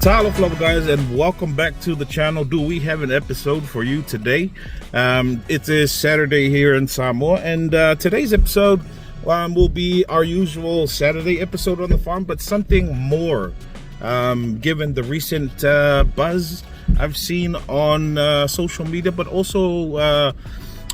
Taro guys, and welcome back to the channel. Do we have an episode for you today? It is Saturday here in Samoa, and today's episode will be our usual Saturday episode on the farm, but something more, given the recent buzz I've seen on social media, but also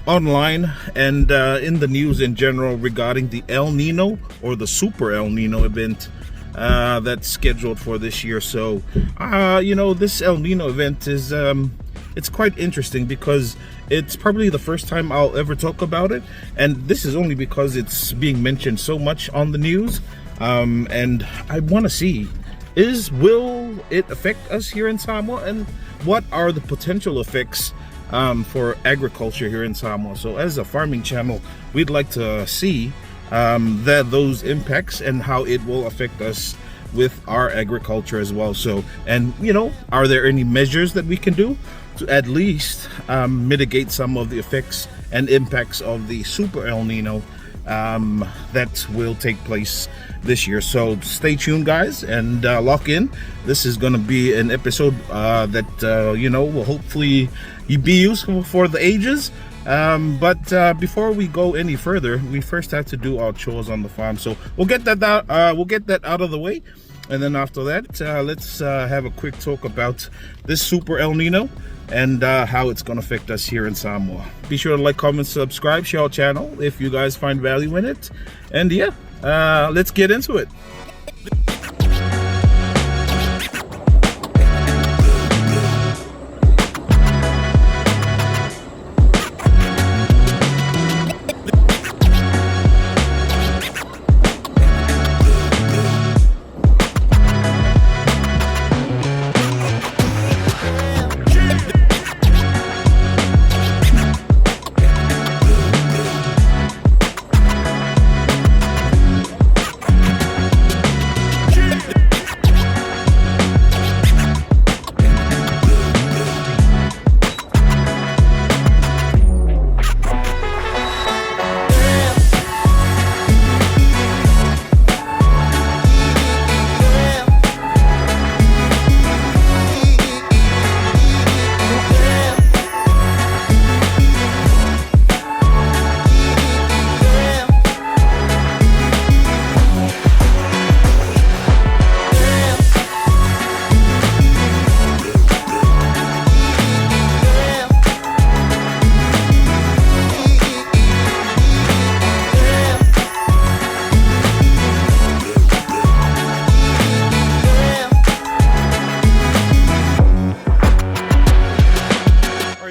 online and in the news in general regarding the El Nino, or the Super El Nino event that's scheduled for this year. So this El Nino event is it's quite interesting because it's probably the first time I'll ever talk about it, and this is only because it's being mentioned so much on the news, and I want to see, will it affect us here in Samoa, and what are the potential effects for agriculture here in Samoa. So as a farming channel, we'd like to see those impacts and how it will affect us with our agriculture as well. So, and are there any measures that we can do to at least mitigate some of the effects and impacts of the Super El Nino that will take place this year? So stay tuned, guys, and lock in. This is going to be an episode that will hopefully be useful for the ages. But before we go any further, we first have to do our chores on the farm. So we'll get that out of the way, and then after that, let's have a quick talk about this Super El Nino and how it's going to affect us here in Samoa. Be sure to like, comment, subscribe, share our channel if you guys find value in it, and let's get into it.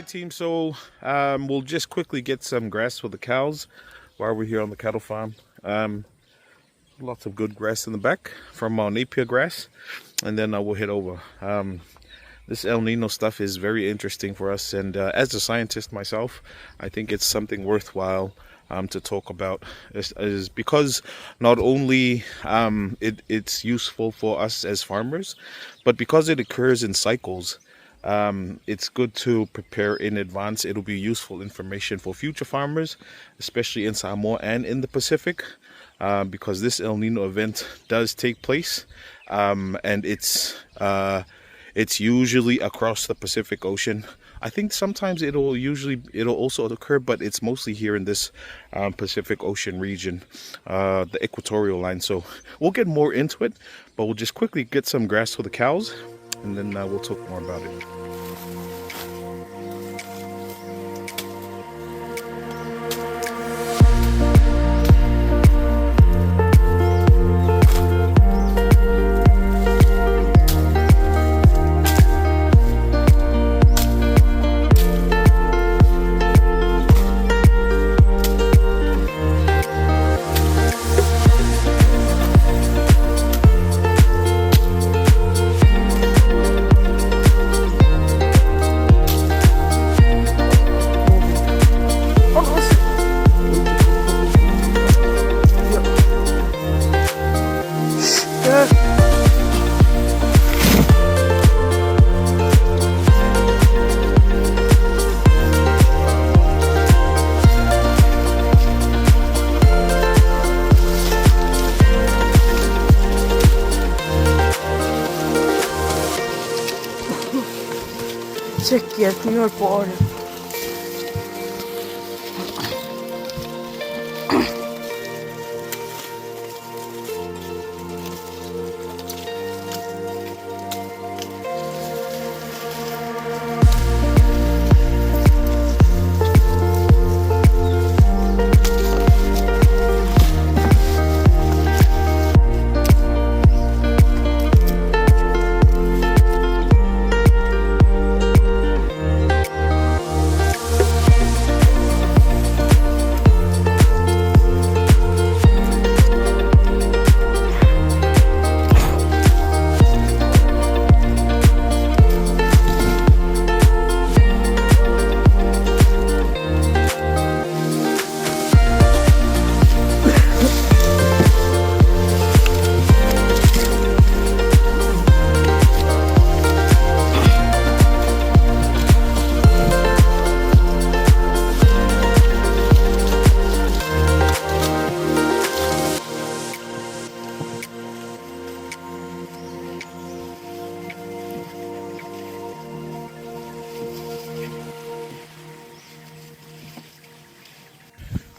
Team, so we'll just quickly get some grass for the cows while we're here on the cattle farm. Lots of good grass in the back from our Napier grass, and then we'll head over. This El Nino stuff is very interesting for us, and as a scientist myself, I think it's something worthwhile to talk about, is because not only it's useful for us as farmers, but because it occurs in cycles. It's good to prepare in advance. It'll be useful information for future farmers, especially in Samoa and in the Pacific, because this El Nino event does take place, and it's usually across the Pacific Ocean. I think sometimes it'll also occur, but it's mostly here in this Pacific Ocean region, the equatorial line. So we'll get more into it, but we'll just quickly get some grass for the cows, and then we'll talk more about it. Yes, Señor, por orden.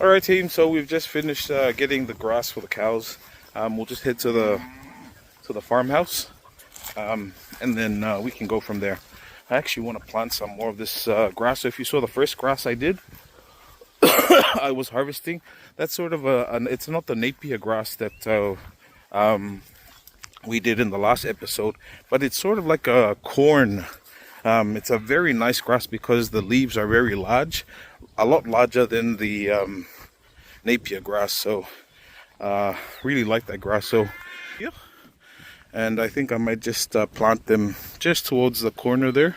All right, team. So we've just finished getting the grass for the cows. We'll just head to the farmhouse, and then we can go from there. I actually want to plant some more of this grass. So if you saw the first grass I did, I was harvesting. That's sort of it's not the Napier grass that we did in the last episode, but it's sort of like a corn. It's a very nice grass because the leaves are very large, a lot larger than the Napier grass. So really like that grass. So yeah, and I think I might just plant them just towards the corner there,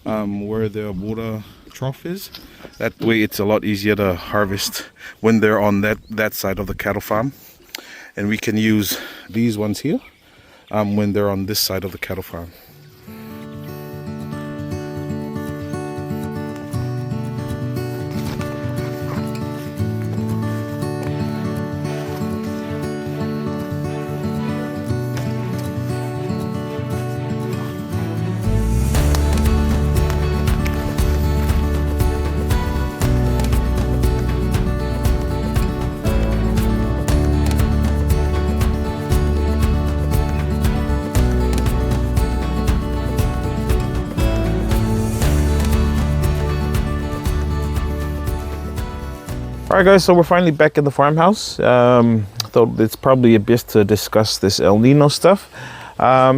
where the water trough is. That way it's a lot easier to harvest when they're on that side of the cattle farm, and we can use these ones here when they're on this side of the cattle farm. Alright guys, so we're finally back in the farmhouse. Thought it's probably a best to discuss this El Nino stuff,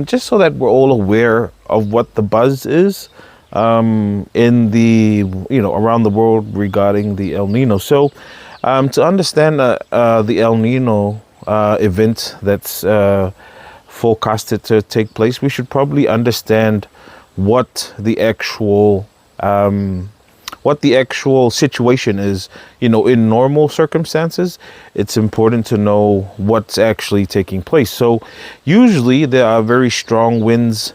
just so that we're all aware of what the buzz is in the, around the world regarding the El Nino. So to understand the El Nino event that's forecasted to take place, we should probably understand what the actual situation is. In normal circumstances, it's important to know what's actually taking place. So usually there are very strong winds,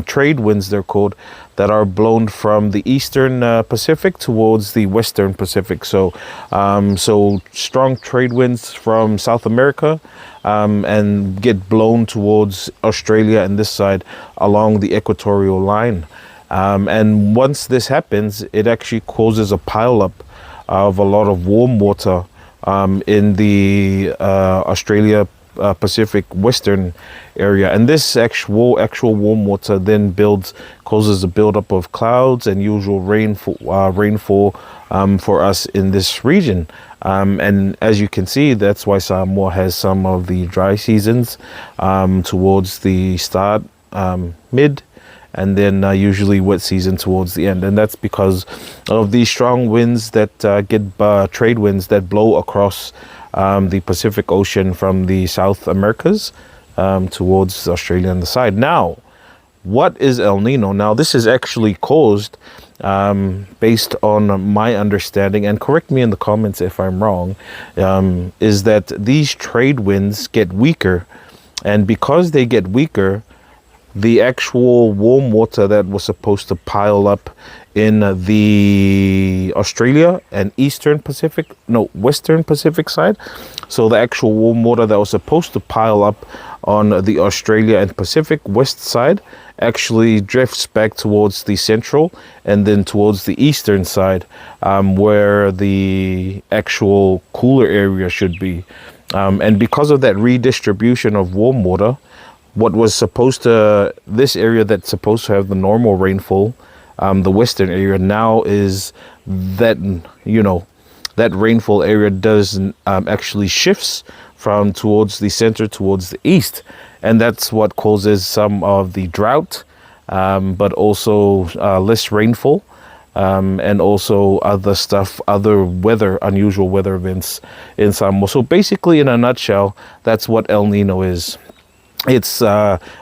trade winds they're called, that are blown from the eastern Pacific towards the western Pacific. So strong trade winds from South America and get blown towards Australia and this side along the equatorial line. And once this happens, it actually causes a pileup of a lot of warm water in the Australia Pacific Western area. And this actual warm water then causes a buildup of clouds and usual rainfall for us in this region. And as you can see, that's why Samoa has some of the dry seasons towards the start, mid, and then usually wet season towards the end. And that's because of these strong winds that trade winds that blow across the Pacific Ocean from the South Americas towards Australia on the side. Now, what is El Nino? Now, this is actually caused, based on my understanding, and correct me in the comments if I'm wrong, is that these trade winds get weaker, and because they get weaker, the actual warm water that was supposed to pile up in the Australia and Western Pacific side. So the actual warm water that was supposed to pile up on the Australia and Pacific west side actually drifts back towards the central and then towards the eastern side, where the actual cooler area should be. And because of that redistribution of warm water, this area that's supposed to have the normal rainfall, the western area, now is that, that rainfall area does actually shifts from towards the center towards the east. And that's what causes some of the drought, but also less rainfall, and also other unusual weather events in Samoa. So basically, in a nutshell, that's what El Nino is. It's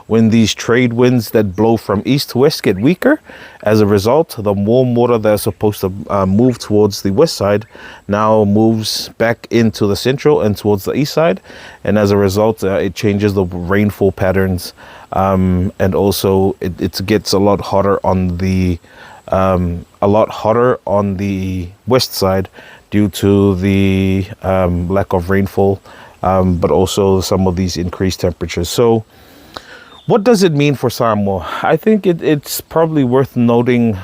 when these trade winds that blow from east to west get weaker. As a result, the warm water that's supposed to move towards the west side now moves back into the central and towards the east side. And as a result, it changes the rainfall patterns. And also it gets a lot hotter on the west side due to the lack of rainfall. But also some of these increased temperatures. So what does it mean for Samoa? I think it's probably worth noting.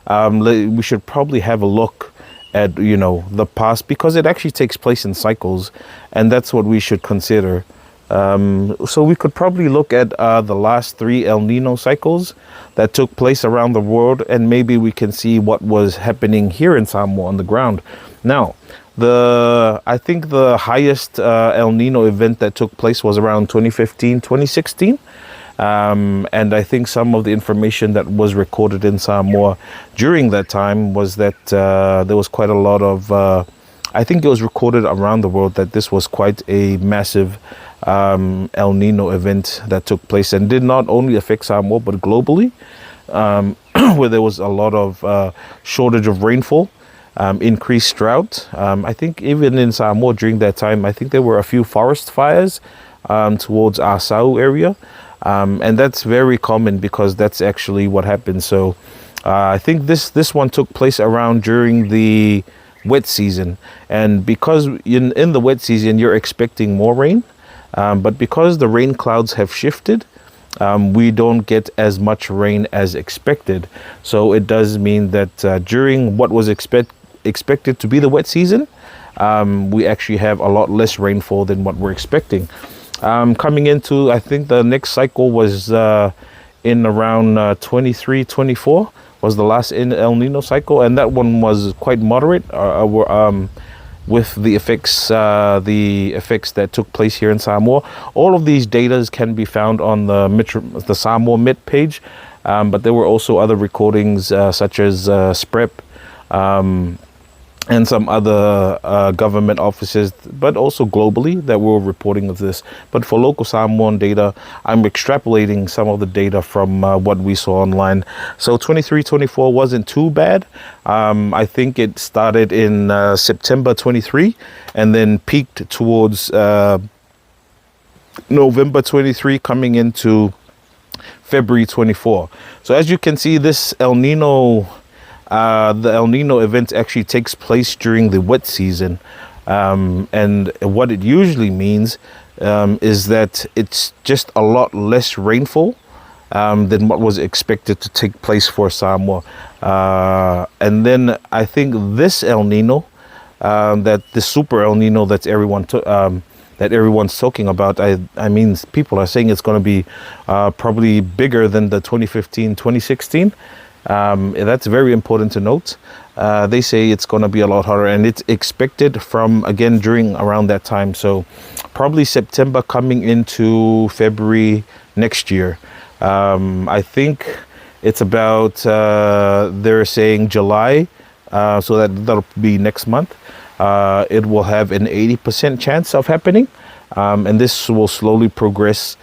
We should probably have a look at, the past, because it actually takes place in cycles, and that's what we should consider. So we could probably look at the last 3 El Nino cycles that took place around the world, and maybe we can see what was happening here in Samoa on the ground. Now, I think the highest El Nino event that took place was around 2015, 2016. And I think some of the information that was recorded in Samoa during that time was that there was quite a lot of, I think it was recorded around the world that this was quite a massive El Nino event that took place and did not only affect Samoa, but globally, where there was a lot of shortage of rainfall. Increased drought. I think even in Samoa during that time, I think there were a few forest fires towards Asau area. And that's very common because that's actually what happened. So I think this one took place around during the wet season. And because in the wet season, you're expecting more rain. But because the rain clouds have shifted, we don't get as much rain as expected. So it does mean that during what was expected to be the wet season, we actually have a lot less rainfall than what we're expecting. Coming into, I think the next cycle was in around 23, 24 was the last El Nino cycle, and that one was quite moderate with the effects that took place here in Samoa. All of these data can be found on the Samoa Met page, but there were also other recordings such as SPREP, and some other government offices, but also globally, that were reporting of this. But for local Samoan data, I'm extrapolating some of the data from what we saw online. So 23-24 wasn't too bad. I think it started in September 23 and then peaked towards November 23, coming into February 24. So as you can see, this El Nino, the El Nino event actually takes place during the wet season. And what it usually means is that it's just a lot less rainfall than what was expected to take place for Samoa. And then I think this El Nino, that the super El Nino that everyone's talking about, I mean, people are saying it's going to be probably bigger than the 2015, 2016. That's very important to note. They say it's going to be a lot hotter, and it's expected from, again, during around that time. So probably September coming into February next year. I think it's about, they're saying July, so that'll be next month. It will have an 80% chance of happening. And this will slowly progress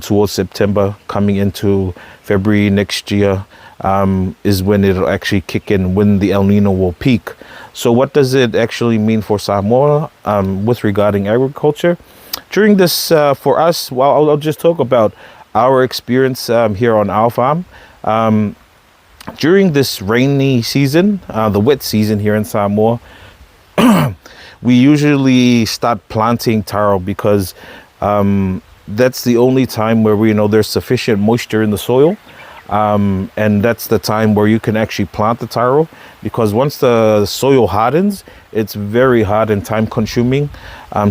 towards September, coming into February next year. Is when it'll actually kick in, when the El Nino will peak. So what does it actually mean for Samoa with regarding agriculture? During this, for us, well, I'll just talk about our experience here on our farm. During this rainy season, the wet season here in Samoa, we usually start planting taro because that's the only time where we know there's sufficient moisture in the soil. And that's the time where you can actually plant the taro, because once the soil hardens, it's very hard and time consuming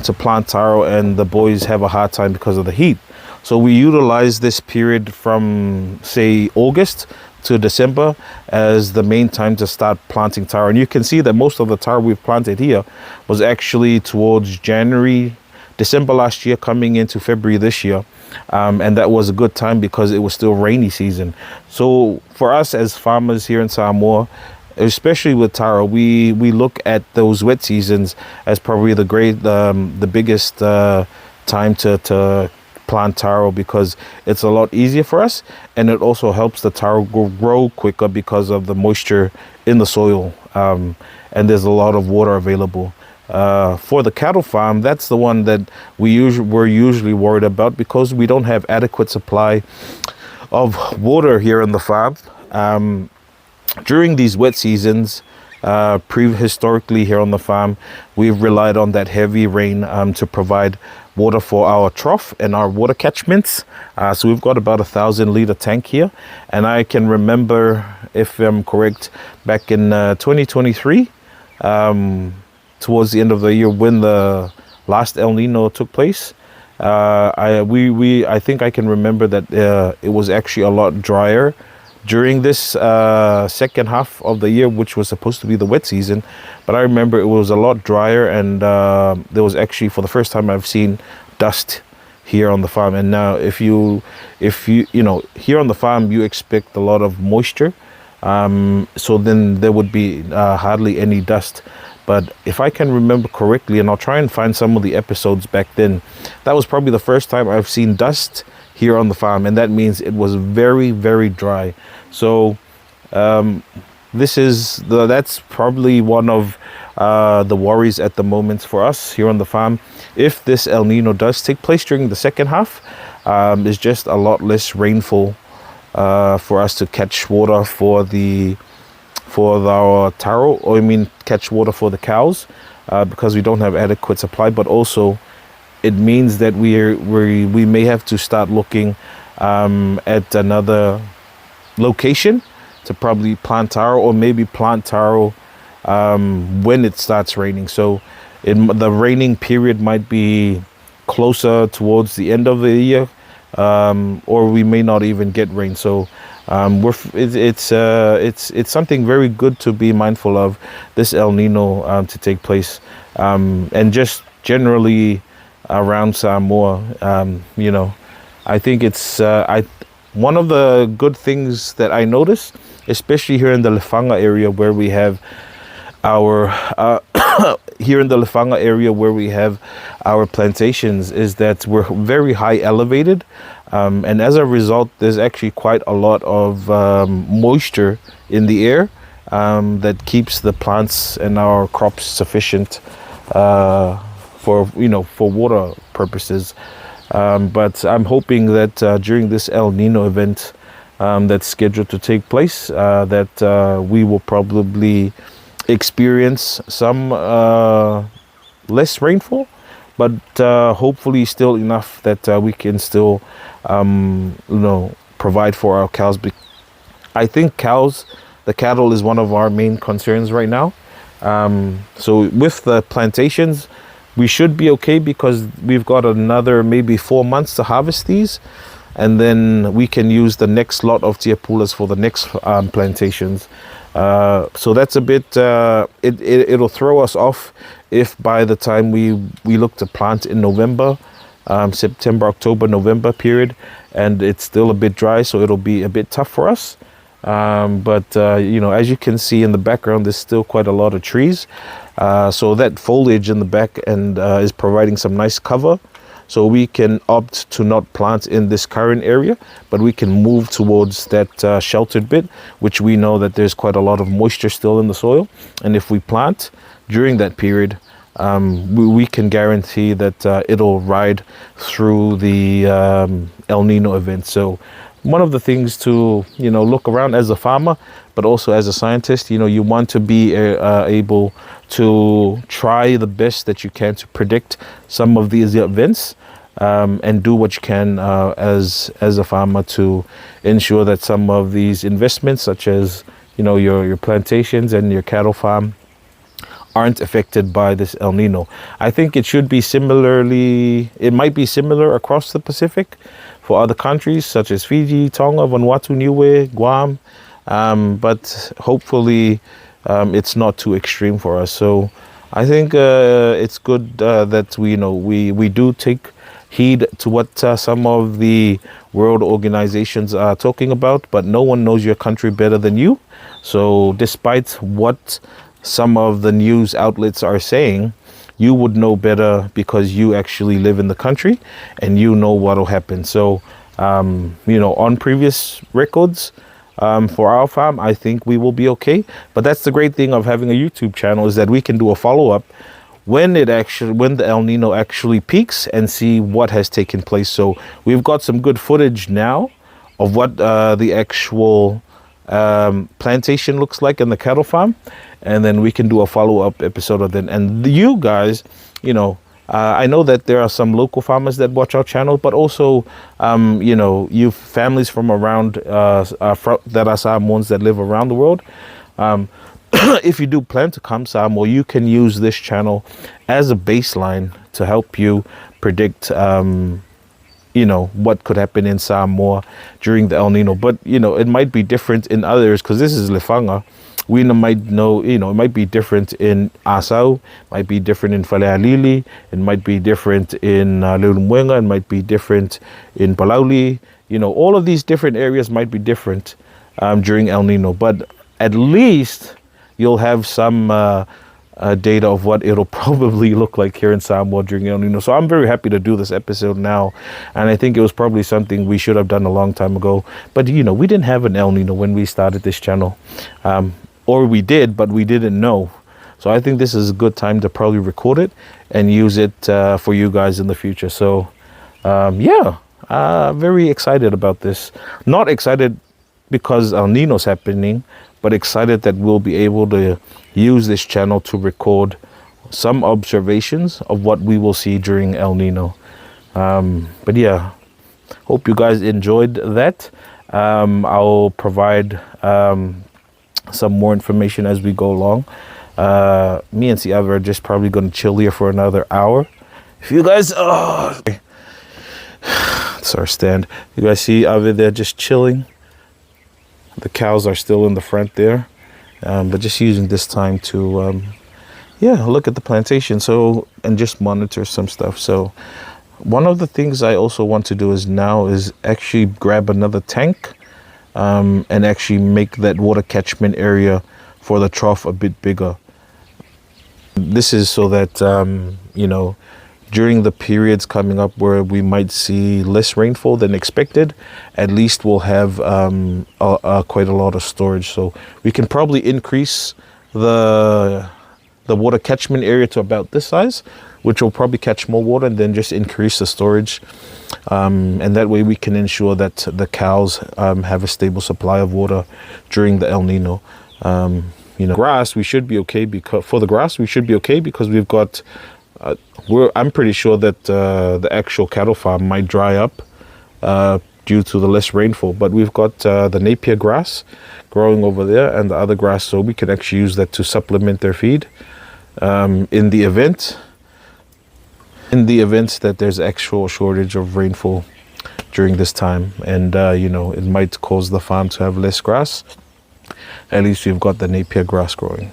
to plant taro, and the boys have a hard time because of the heat. So we utilize this period from, say, August to December as the main time to start planting taro. And you can see that most of the taro we've planted here was actually towards December last year, coming into February this year. And that was a good time because it was still rainy season. So for us as farmers here in Samoa, especially with taro, we look at those wet seasons as probably the biggest time to plant taro, because it's a lot easier for us, and it also helps the taro grow quicker because of the moisture in the soil, and there's a lot of water available. For the cattle farm, that's the one that we're usually worried about, because we don't have adequate supply of water here in the farm. During these wet seasons, prehistorically here on the farm, we've relied on that heavy rain to provide water for our trough and our water catchments. So we've got about 1,000-liter tank here, and I can remember, if I'm correct, back in 2023, towards the end of the year when the last El Nino took place, I think I can remember that it was actually a lot drier during this second half of the year, which was supposed to be the wet season. But I remember it was a lot drier, and there was actually, for the first time, I've seen dust here on the farm. And now if you know, here on the farm, you expect a lot of moisture, so then there would be hardly any dust. But if I can remember correctly, and I'll try and find some of the episodes back then, that was probably the first time I've seen dust here on the farm, and that means it was very, very dry. So that's probably one of the worries at the moment for us here on the farm. If this El Nino does take place during the second half, there's just a lot less rainfall for us to catch water for our taro, or I mean catch water for the cows, because we don't have adequate supply. But also it means that we may have to start looking at another location to probably plant taro, or maybe plant taro when it starts raining. So the raining period might be closer towards the end of the year, or we may not even get rain. So it's something very good to be mindful of, this El Nino to take place, and just generally around Samoa. You know, I think it's one of the good things that I noticed, especially here in the Lefanga area where we have our our plantations, is that we're very high elevated, and as a result there's actually quite a lot of moisture in the air that keeps the plants and our crops sufficient for water purposes. But I'm hoping that during this El Nino event that's scheduled to take place, that we will probably experience some less rainfall, but hopefully still enough that we can still provide for our cows. I think the cattle is one of our main concerns right now. So with the plantations, we should be okay, because we've got another maybe 4 months to harvest these, and then we can use the next lot of tiapulas for the next plantations. So that's a bit, it'll throw us off if by the time we look to plant in November, September, October, November period, and it's still a bit dry, so it'll be a bit tough for us. But as you can see in the background, there's still quite a lot of trees, so that foliage in the back and is providing some nice cover. So we can opt to not plant in this current area, but we can move towards that sheltered bit, which we know that there's quite a lot of moisture still in the soil. And if we plant during that period, we can guarantee that it'll ride through the El Nino event. So one of the things to, look around as a farmer, but also as a scientist, you want to be able to try the best that you can to predict some of these events, and do what you can as a farmer to ensure that some of these investments, such as your plantations and your cattle farm, aren't affected by this El Nino. I think it should be it might be similar across the Pacific for other countries such as Fiji, Tonga, Vanuatu, Niue, Guam, but hopefully it's not too extreme for us. So I think it's good that we do take heed to what some of the world organizations are talking about, but no one knows your country better than you. So despite what some of the news outlets are saying, you would know better because you actually live in the country and you know what will happen. So, on previous records for our farm, I think we will be okay. But that's the great thing of having a YouTube channel, is that we can do a follow-up when the El Nino actually peaks and see what has taken place. So we've got some good footage now of what the actual plantation looks like in the cattle farm, and then we can do a follow-up episode of that. And you guys, I know that there are some local farmers that watch our channel, but also you families from around that are Samoans that live around the world. If you do plan to come Samoa, you can use this channel as a baseline to help you predict what could happen in Samoa during the El Nino. But, it might be different in others, because this is Lefanga. We might know, it might be different in Asau, might be different in Falealili, it might be different in Lulumwenga, it might be different in Palauli. All of these different areas might be different during El Nino. But at least you'll have some data of what it'll probably look like here in Samoa during El Nino. So I'm very happy to do this episode now, and I think it was probably something we should have done a long time ago. But we didn't have an El Nino when we started this channel, or we did, but we didn't know. So I think this is a good time to probably record it and use it for you guys in the future. So very excited about this. Not excited because El Nino's happening, but excited that we'll be able to use this channel to record some observations of what we will see during El Nino. But yeah, hope you guys enjoyed that. I'll provide some more information as we go along. Me and Siava are just probably going to chill here for another hour. If you guys, it's our stand. You guys see Ave there just chilling. The cows are still in the front there, but just using this time to, look at the plantation. So, and just monitor some stuff. So one of the things I also want to do is actually grab another tank, and actually make that water catchment area for the trough a bit bigger. This is so that, during the periods coming up where we might see less rainfall than expected, at least we'll have quite a lot of storage. So we can probably increase the water catchment area to about this size, which will probably catch more water, and then just increase the storage. And that way we can ensure that the cows have a stable supply of water during the El Nino. Grass, we should be okay, because we've got I'm pretty sure that the actual cattle farm might dry up due to the less rainfall, but we've got the Napier grass growing over there and the other grass, so we can actually use that to supplement their feed in the event that there's actual shortage of rainfall during this time, and it might cause the farm to have less grass. At least we've got the Napier grass growing.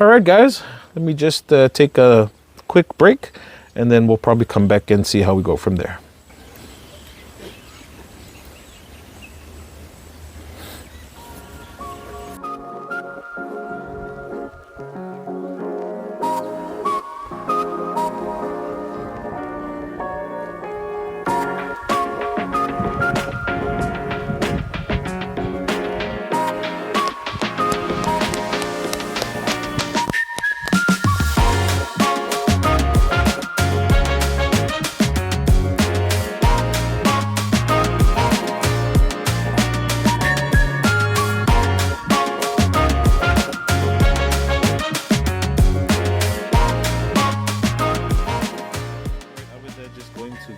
All right, guys, let me just take a quick break, and then we'll probably come back and see how we go from there.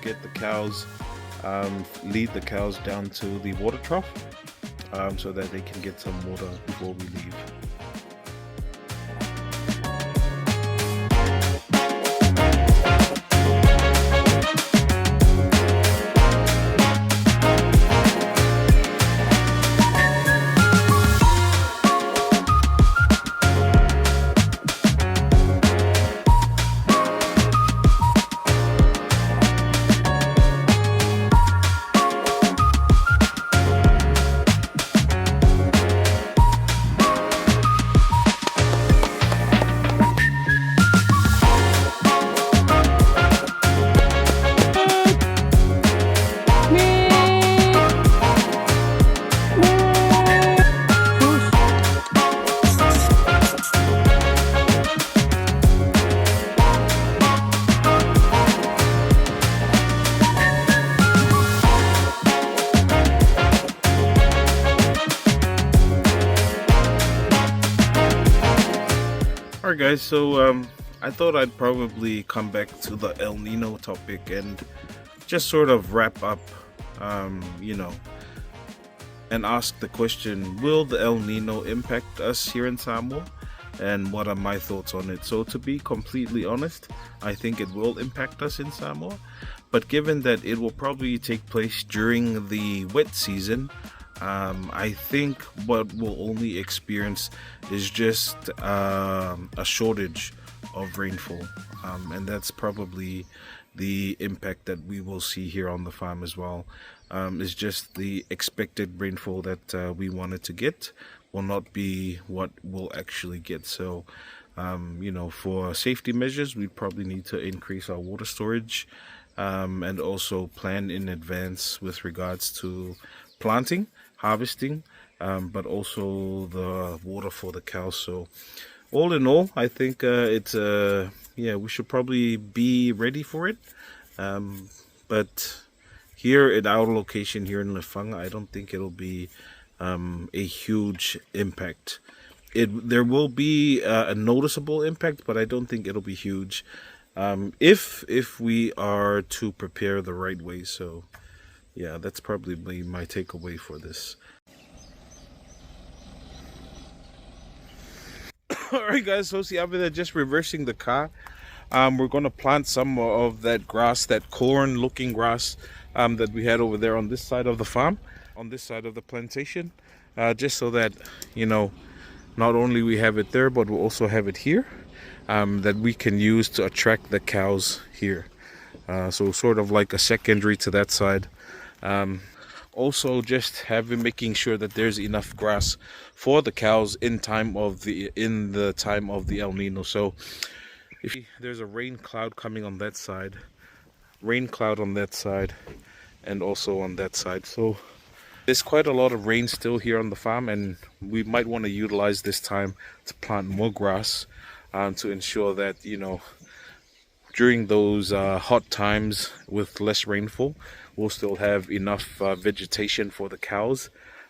get the cows, lead the cows down to the water trough so that they can get some water before we leave. Alright guys, so I thought I'd probably come back to the El Nino topic and just sort of wrap up, and ask the question, will the El Nino impact us here in Samoa? And what are my thoughts on it? So to be completely honest, I think it will impact us in Samoa, but given that it will probably take place during the wet season, I think what we'll only experience is just a shortage of rainfall, and that's probably the impact that we will see here on the farm as well. Is just the expected rainfall that we wanted to get will not be what we'll actually get. So for safety measures, we probably need to increase our water storage, and also plan in advance with regards to planting, harvesting, but also the water for the cows. So all in all, I think we should probably be ready for it, but here at our location here in Lefanga, I don't think it'll be a huge impact. There will be a noticeable impact, but I don't think it'll be huge if we are to prepare the right way. So yeah, that's probably my takeaway for this. Alright guys, so see, after that, just reversing the car, we're going to plant some of that grass, that corn looking grass that we had over there on this side of the farm, on this side of the plantation, just so that not only we have it there, but we'll also have it here, that we can use to attract the cows here. So sort of like a secondary to that side. Also just making sure that there's enough grass for the cows in the time of the El Nino. So if there's a rain cloud coming on that side, rain cloud on that side, and also on that side. So there's quite a lot of rain still here on the farm, and we might want to utilize this time to plant more grass, to ensure that during those hot times with less rainfall, we'll still have enough vegetation for the cows,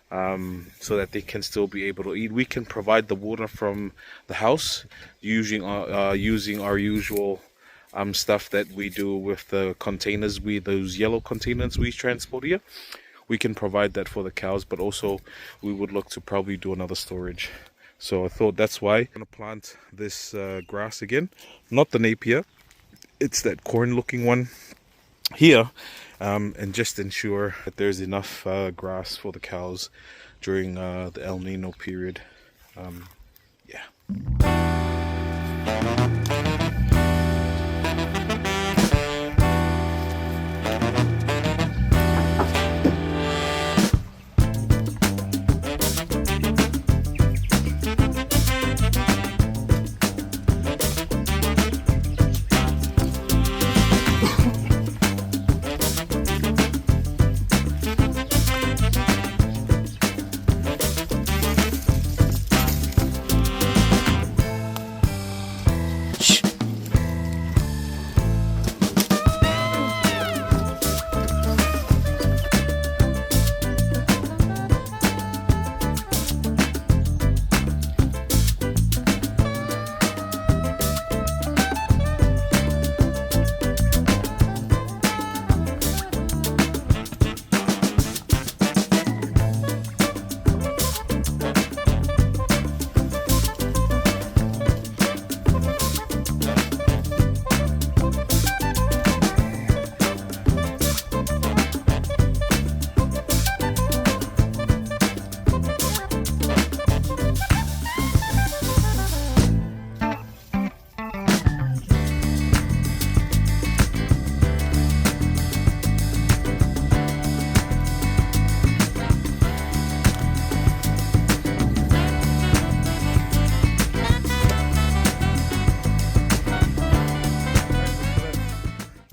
so that they can still be able to eat. We can provide the water from the house using our usual stuff that we do with the containers, those yellow containers we transport here. We can provide that for the cows, but also we would look to probably do another storage. So I thought that's why I'm going to plant this grass again, not the Napier, it's that corn looking one here, and just ensure that there's enough grass for the cows during the El Nino period.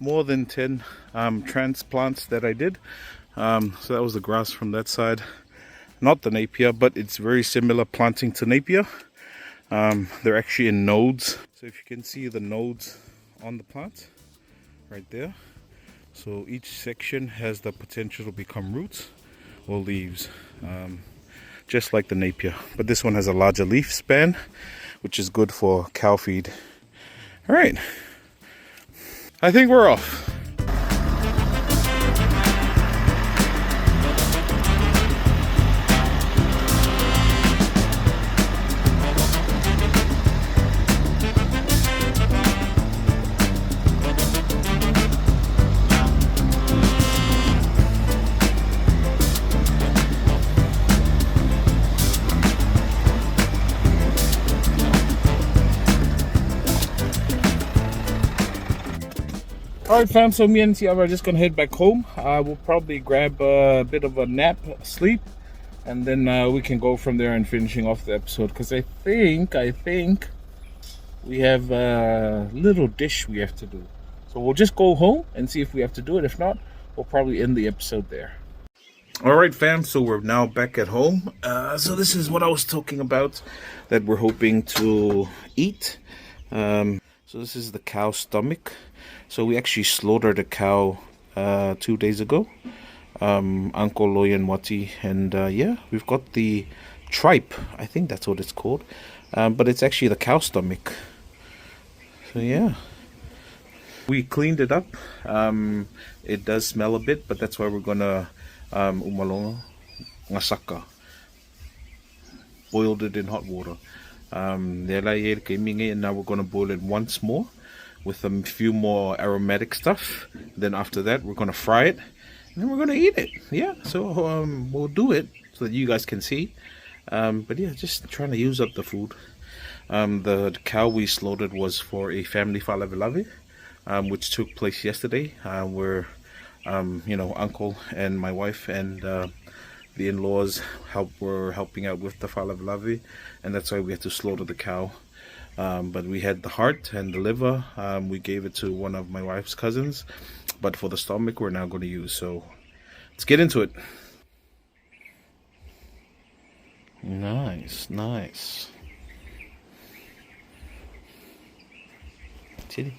more than 10 transplants that I did. So that was the grass from that side, not the Napier, but it's very similar planting to Napier. They're actually in nodes, so if you can see the nodes on the plant right there, so each section has the potential to become roots or leaves, just like the Napier, but this one has a larger leaf span, which is good for cow feed. All right, I think we're off. Alright fam, so me and Tiara are just gonna head back home. We'll probably grab a bit of a nap, sleep, and then we can go from there and finishing off the episode, because I think we have a little dish we have to do. So we'll just go home and see if we have to do it. If not, we'll probably end the episode there. Alright fam, so we're now back at home. So this is what I was talking about that we're hoping to eat. So this is the cow's stomach. So we actually slaughtered a cow 2 days ago. Uncle Loy and Wati, and yeah, we've got the tripe. I think that's what it's called, but it's actually the cow stomach. So yeah, we cleaned it up. It does smell a bit, but that's why we're gonna umalonga ngasaka, boiled it in hot water. And now we're gonna boil it once more with a few more aromatic stuff. Then after that, we're gonna fry it, and then we're gonna eat it. Yeah, so we'll do it so that you guys can see. But yeah, just trying to use up the food. The cow we slaughtered was for a family falavelave, which took place yesterday, where you know, uncle and my wife and the in-laws were helping out with the falavelave, and that's why we had to slaughter the cow. But we had the heart and the liver. We gave it to one of my wife's cousins, but for the stomach we're now going to use. So let's get into it. Nice, nice. Chitty.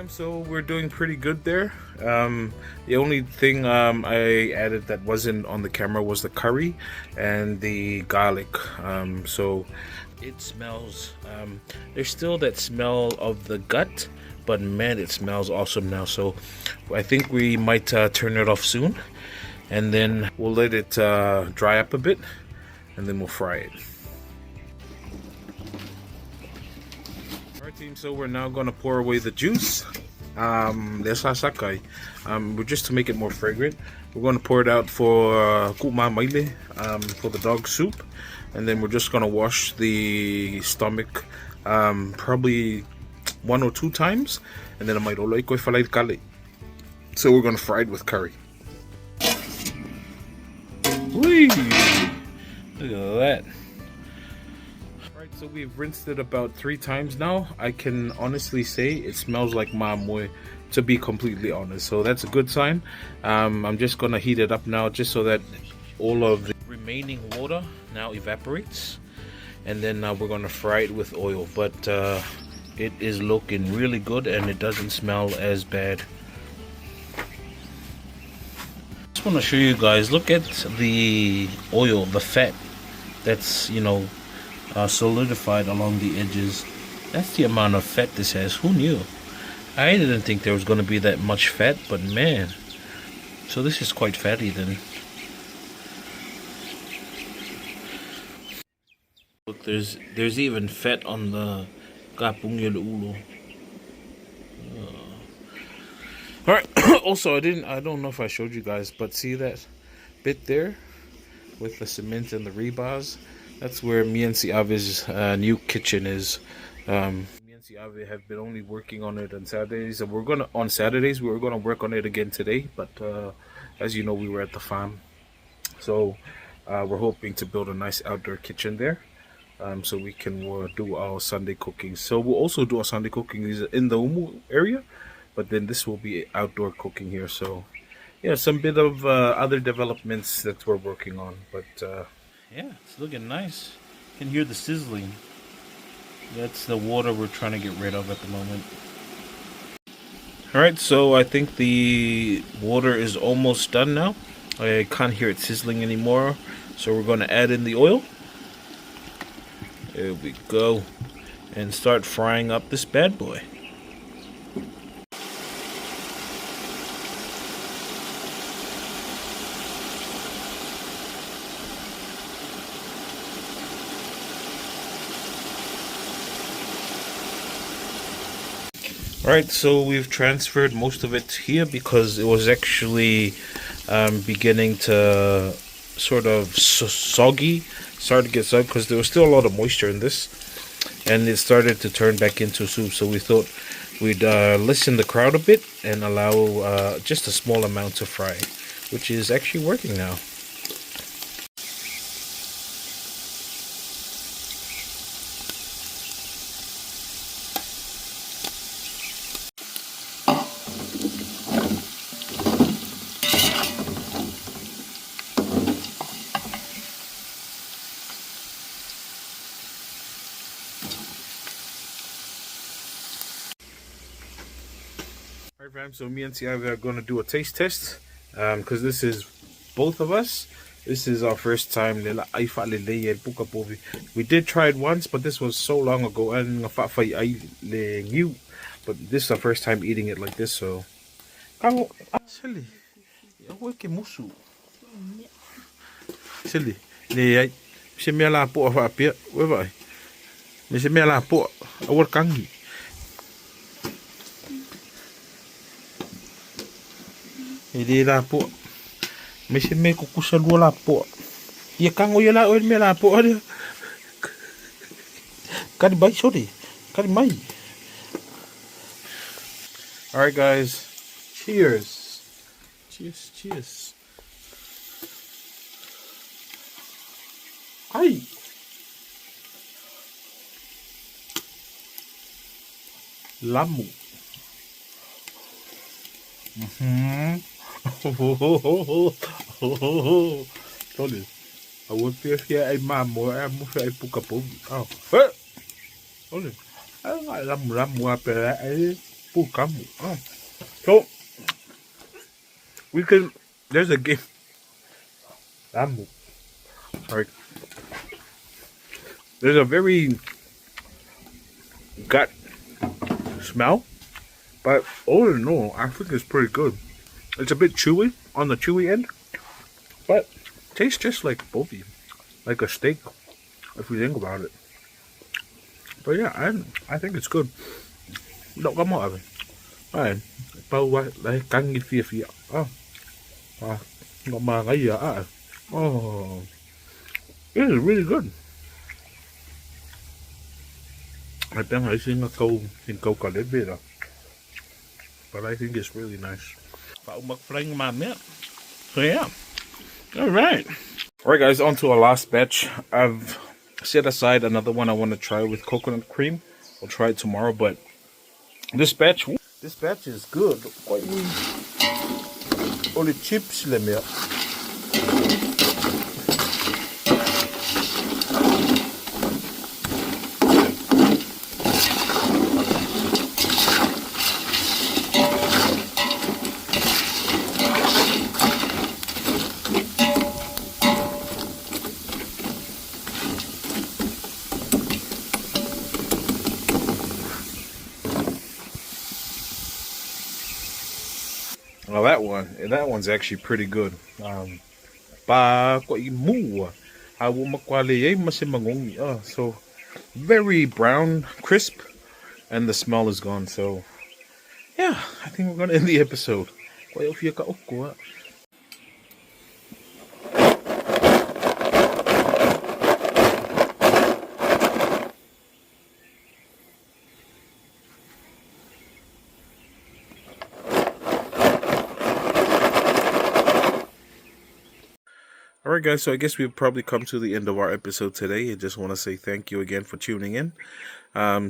So we're doing pretty good there. The only thing I added that wasn't on the camera was the curry and the garlic. So it smells, there's still that smell of the gut, but man, it smells awesome now. So I think we might turn it off soon, and then we'll let it dry up a bit, and then we'll fry it. Alright team, so we're now going to pour away the juice. We're just to make it more fragrant. We're going to pour it out for for the dog soup, and then we're just going to wash the stomach probably 1 or 2 times, and then so we're going to fry it with curry. Whee! Look at that. So we've rinsed it about 3 times now. I can honestly say it smells like mamoe, to be completely honest. So that's a good sign. I'm just gonna heat it up now, just so that all of the remaining water now evaporates, and then we're gonna fry it with oil. But it is looking really good, and it doesn't smell as bad. Just want to show you guys. Look at the oil, the fat that's, you know, solidified along the edges. That's the amount of fat this has. Who knew? I didn't think there was going to be that much fat, but man. So this is quite fatty then. Look, there's even fat on the kapung ulo. All right. Also, I don't know if I showed you guys, but see that bit there with the cement and the rebars? That's where me and Siave's new kitchen is. Me and Siave have been only working on it on Saturdays, and on Saturdays we were gonna work on it again today. But as you know, we were at the farm, so we're hoping to build a nice outdoor kitchen there. So we can do our Sunday cooking. So we'll also do our Sunday cooking in the Umu area, but then this will be outdoor cooking here. So yeah, some bit of other developments that we're working on. But yeah, it's looking nice. You can hear the sizzling. That's the water we're trying to get rid of at the moment. Alright, so I think the water is almost done now. I can't hear it sizzling anymore. So we're going to add in the oil. There we go. And start frying up this bad boy. Alright, so we've transferred most of it here because it was actually beginning to sort of started to get soggy because there was still a lot of moisture in this, and it started to turn back into soup. So we thought we'd lessen the crowd a bit and allow just a small amount to fry, which is actually working now. Alright fam, so me and Siavi are going to do a taste test because this is both of us. This is our first time. We did try it once, but this was so long ago, and but this is our first time eating it like this. So Silly, Silly, Hindi lapo. Mesin may kukusa dua lapo. Iya kang oya la oya me lapo ada. Kadi bay sorry. Kadi mai. All right guys. Cheers. Cheers, cheers. Ay. Lamu. Sorry. I would feel here a man more and more a book up. Oh, sorry. I ram up a book up. So we can, there's a game. Alright. There's a very gut smell, but all in all, I think it's pretty good. It's a bit chewy on the chewy end, but tastes just like bofi, like a steak, if you think about it. But yeah, I think it's good. Don't come out of it. Alright, bao lại căng cái phía mà cái gì oh, it is really good. I think I seen a câu cà lết bit, but I think it's really nice. So yeah, alright guys, on to our last batch. I've set aside another one I want to try with coconut cream. I'll try it tomorrow, but this batch is good. Only chips let me up. Oh, that one's actually pretty good. Pa ko imu. Awo makwali masimangong. So very brown, crisp, and the smell is gone. So yeah, I think we're gonna end the episode. Kwayo fiya ka okwa. All right, guys. So I guess we've probably come to the end of our episode today. I just want to say thank you again for tuning in.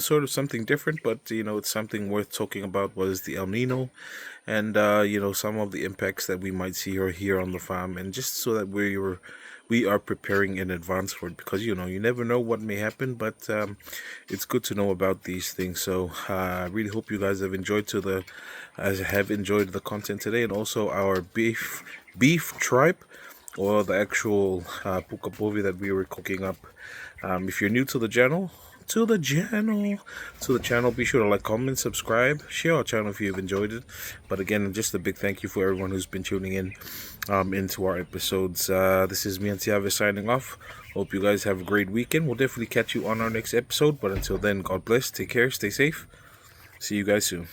Sort of something different, but it's something worth talking about. Was the El Nino, and some of the impacts that we might see here on the farm, and just so that we are preparing in advance for it, because you never know what may happen, but it's good to know about these things. So I really hope you guys have enjoyed the content today, and also our beef tripe, or the actual pukapovi that we were cooking up. If you're new to the channel, be sure to like, comment, subscribe, share our channel if you've enjoyed it. But again, just a big thank you for everyone who's been tuning in into our episodes. This is me and Tiavis signing off. Hope you guys have a great weekend. We'll definitely catch you on our next episode. But until then, God bless, take care, stay safe. See you guys soon.